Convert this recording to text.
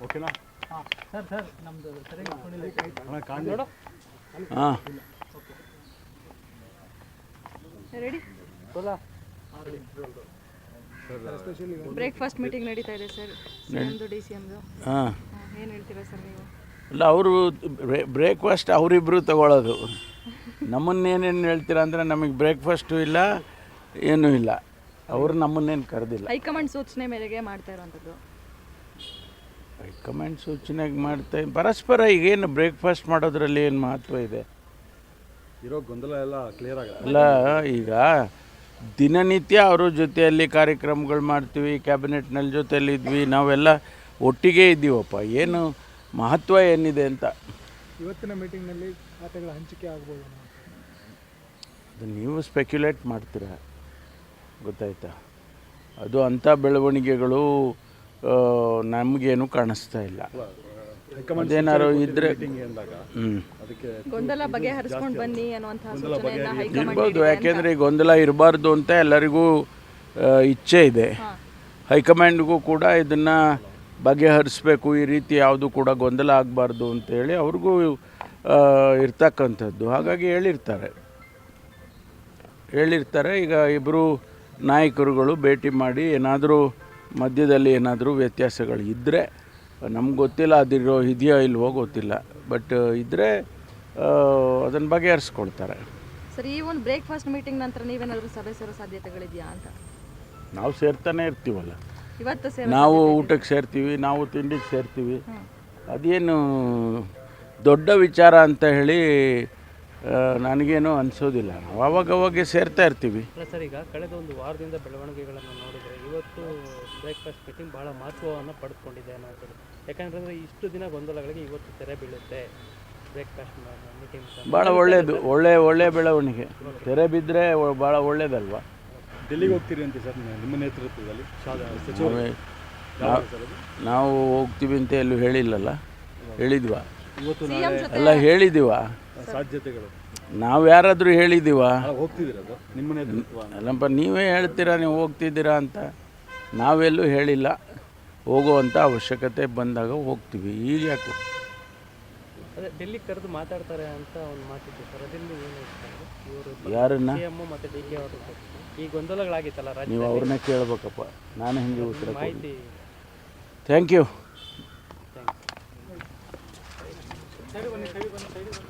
ಓಕೆನಾ? ಹಾಂ ready. Breakfast meeting ನಡೀತಾ ಇದೆ ಸರ್, ಸಿಎಂದು ಡಿ ಸಿ ಎಮ್ದು. ಹಾಂ ಏನು ಹೇಳ್ತೀರಾ ಸರ್ ನೀವು? ಇಲ್ಲ, ಅವರು ಬ್ರೇಕ್ಫಾಸ್ಟ್ ಅವರಿಬ್ಬರು ತಗೊಳ್ಳೋದು. ನಮ್ಮನ್ನೇನೇನು ಹೇಳ್ತೀರಾ ಅಂದರೆ ನಮಗೆ ಬ್ರೇಕ್ಫಾಸ್ಟು ಇಲ್ಲ, ಏನೂ ಇಲ್ಲ. ಅವರು ನಮ್ಮನ್ನೇನು ಕರೆದಿಲ್ಲ. ಹೈಕಮಾಂಡ್ ಸೂಚನೆ ಮೇರೆಗೆ ಮಾಡ್ತಾ ಇರೋವಂಥದ್ದು. ಹೈಕಮಾಂಡ್ ಸೂಚನೆಗೆ ಮಾಡ್ತಾ ಪರಸ್ಪರ ಈಗೇನು ಬ್ರೇಕ್ಫಾಸ್ಟ್ ಮಾಡೋದ್ರಲ್ಲಿ ಏನು ಮಹತ್ವ ಇದೆ? ಇರೋ ಗೊಂದಲ ಎಲ್ಲ ಕ್ಲಿಯರ್ ಆಗಿದೆ. ಅಲ್ಲ, ಈಗ ದಿನನಿತ್ಯ ಅವ್ರ ಜೊತೆಯಲ್ಲಿ ಕಾರ್ಯಕ್ರಮಗಳು ಮಾಡ್ತೀವಿ, ಕ್ಯಾಬಿನೆಟ್ನಲ್ಲಿ ಜೊತೆಯಲ್ಲಿ ಇದ್ವಿ, ನಾವೆಲ್ಲ ಒಟ್ಟಿಗೆ ಇದ್ದೀವಪ್ಪ. ಏನು ಮಹತ್ವ ಏನಿದೆ ಅಂತ ಇವತ್ತಿನ ಮೀಟಿಂಗ್ನಲ್ಲಿ ಖಾತೆಗಳ ಹಂಚಿಕೆ ಆಗ್ಬೋದು ಅದು ನೀವು ಸ್ಪೆಕ್ಯುಲೇಟ್ ಮಾಡ್ತೀರಾ, ಗೊತ್ತಾಯ್ತಾ? ಅದು ಅಂಥ ಬೆಳವಣಿಗೆಗಳು ನಮಗೇನು ಕಾಣಿಸ್ತಾ ಇಲ್ಲ. ಅದೇನಾರು ಇದ್ದರೆ ಗೊಂದಲ ಬಗೆಹರಿಸ್ಕೊಂಡು ಬನ್ನಿ ಅನ್ನುವಂತಹ ಸೂಚನೆಯನ್ನು ಹೈಕಮಾಂಡ್ ಇರ್ಬೋದು. ಯಾಕೆಂದರೆ ಗೊಂದಲ ಇರಬಾರ್ದು ಅಂತ ಎಲ್ಲರಿಗೂ ಇಚ್ಛೆ ಇದೆ. ಹೈಕಮಾಂಡ್ಗೂ ಕೂಡ ಇದನ್ನು ಬಗೆಹರಿಸ್ಬೇಕು, ಈ ರೀತಿ ಯಾವುದು ಕೂಡ ಗೊಂದಲ ಆಗಬಾರ್ದು ಅಂತೇಳಿ ಅವ್ರಿಗೂ ಇರ್ತಕ್ಕಂಥದ್ದು. ಹಾಗಾಗಿ ಹೇಳಿರ್ತಾರೆ. ಈಗ ಇಬ್ಬರು ನಾಯಕರುಗಳು ಭೇಟಿ ಮಾಡಿ ಏನಾದರೂ ಮಧ್ಯದಲ್ಲಿ ಏನಾದರೂ ವ್ಯತ್ಯಾಸಗಳು ಇದ್ದರೆ, ನಮ್ಗೆ ಗೊತ್ತಿಲ್ಲ ಅದಿರೋ ಇದೆಯೋ ಇಲ್ವೋ ಗೊತ್ತಿಲ್ಲ, ಬಟ್ ಇದ್ದರೆ ಅದನ್ನು ಬಗೆಹರಿಸ್ಕೊಳ್ತಾರೆ. ಸರ್, ಈ ಒಂದು ಬ್ರೇಕ್ಫಾಸ್ಟ್ ಮೀಟಿಂಗ್ ನಂತರ ನೀವೇನಾದರೂ ಸಭೆ ಸೇರೋ ಸಾಧ್ಯತೆಗಳಿದೆಯಾ ಅಂತ? ನಾವು ಸೇರ್ತಾನೆ ಇರ್ತೀವಲ್ಲ. ಇವತ್ತು ನಾವು ಊಟಕ್ಕೆ ಸೇರ್ತೀವಿ, ನಾವು ತಿಂಡಿಗೆ ಸೇರ್ತೀವಿ. ಅದೇನು ದೊಡ್ಡ ವಿಚಾರ ಅಂತ ಹೇಳಿ ನನಗೇನು ಅನಿಸೋದಿಲ್ಲ. ನಾವು ಅವಾಗವಾಗ ಸೇರ್ತಾ ಇರ್ತೀವಿ. ಸರ್, ಈಗ ಕಳೆದ ಒಂದು ವಾರದಿಂದ ಬೆಳವಣಿಗೆಗಳನ್ನು ನೋಡಿದರೆ ಇವತ್ತು ಬ್ರೇಕ್ಫಾಸ್ಟ್ ಮೀಟಿಂಗ್ ಭಾಳ ಮಹತ್ವವನ್ನು ಪಡೆದುಕೊಂಡಿದೆ ಅನ್ನೋದು. ಯಾಕಂದರೆ ಇಷ್ಟು ದಿನ ಗೊಂದಲಗಳಿಗೆ ಇವತ್ತು ತೆರೆ ಬೀಳುತ್ತೆ. ಬ್ರೇಕ್ಫಾಸ್ಟ್ ಮೀಟಿಂಗ್ ಭಾಳ ಒಳ್ಳೆಯದು, ಒಳ್ಳೆ ಬೆಳವಣಿಗೆ. ತೆರೆ ಬಿದ್ದರೆ ಭಾಳ ಒಳ್ಳೇದಲ್ವಾ? ಡೆಲ್ಲಿಗೆ ಹೋಗ್ತೀರಿ ಅಂತ ಸರ್ ನಿಮ್ಮ ನೇತೃತ್ವದಲ್ಲಿ ನಾವು ಹೋಗ್ತೀವಿ ಅಂತ ಎಲ್ಲೂ ಹೇಳಿಲ್ಲಲ್ಲ. ಹೇಳಿದ್ವಾ? ಇವತ್ತು ಎಲ್ಲ ಹೇಳಿದ್ದೀವ? ಸಾಧ್ಯತೆಗಳು ನಾವು ಯಾರಾದರೂ ಹೇಳಿದ್ದೀವ? ಹೋಗ್ತಿದ್ದೀರ ನಿಮ್ಮ ನೇತೃತ್ವ? ಅಲ್ಲಪ್ಪ, ನೀವೇ ಹೇಳ್ತೀರಾ ನೀವು ಹೋಗ್ತಿದ್ದೀರಾ ಅಂತ. ನಾವೆಲ್ಲೂ ಹೇಳಿಲ್ಲ. ಹೋಗುವಂಥ ಅವಶ್ಯಕತೆ ಬಂದಾಗ ಹೋಗ್ತೀವಿ. ಈಗ ಯಾಕೆ ಅದೇ ಡೆಲ್ಲಿಗೆ ಕರೆದು ಮಾತಾಡ್ತಾರೆ ಅಂತ ಒಂದು ಮಾತಿತ್ತು ಸರ್, ಅದರಲ್ಲಿ ಏನು ಇವರು ಯಾರನ್ನ? ಸಿ ಎಂ ಮತ್ತು ಡಿ ಕೆ ಅವರು ಈ ಗೊಂದಲಗಳಾಗಿತ್ತಲ್ಲ ರಾಜ್ಯ, ನೀವು ಅವ್ರನ್ನೇ ಕೇಳಬೇಕಪ್ಪ, ನಾನು ಹೆಂಗೆ ಉತ್ತರ ಮಾಹಿತಿ. Thank you. Thank you.